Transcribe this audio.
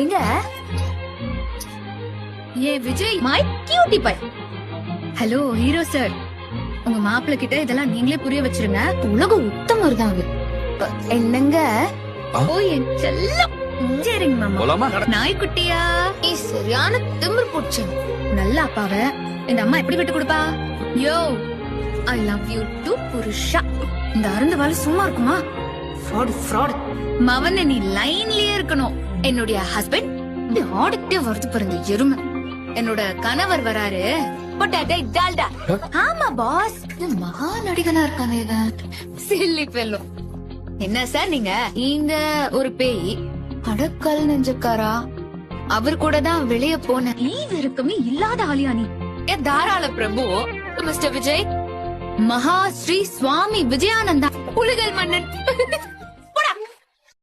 எங்க ஏ Vijay my cutie pie. Hello hero sir, உங்க மாப்பிள்ள கிட்ட இதெல்லாம் நீங்களே புரிய வச்சிருங்க. உலக உத்தமர் தான் அது. என்னங்க ஓ என் செல்லம். சரிங்க மாமா. போலாமா? நாய்க்குட்டியா நீ சரியான திமிர் போச்சு. நல்ல அப்பாவ இந்த அம்மா எப்படி விட்டு கொடுப்பா? யோ ஐ லவ் யூ டு புருஷா. இந்த அருந்த வாழ சும்மா இருக்குமா? ஃப்ராட். மவன நீ லைன்லயே இருக்கணும். என்னுடைய ஹஸ்பண்ட் ஆடிட்டே வருது பாருங்க எருமை. என்னோட கணவர் வராரு. பொட்டாட்டை டால்டா. ஆமா பாஸ். மகா நடிகனா இருக்கானே இவன். Chilli bellow. என்ன சார் நீங்க ஒரு பேய். அடக்கல் நெஞ்சக்காரா. அவர் கூட தான் வெளிய போன. ஈவு இருக்குமே இல்லாத ஆலியானி. ஏ தாராள பிரபு மிஸ்டர் விஜய். மகா ஸ்ரீ சுவாமி விஜயானந்தா புலிகள் மன்னன்.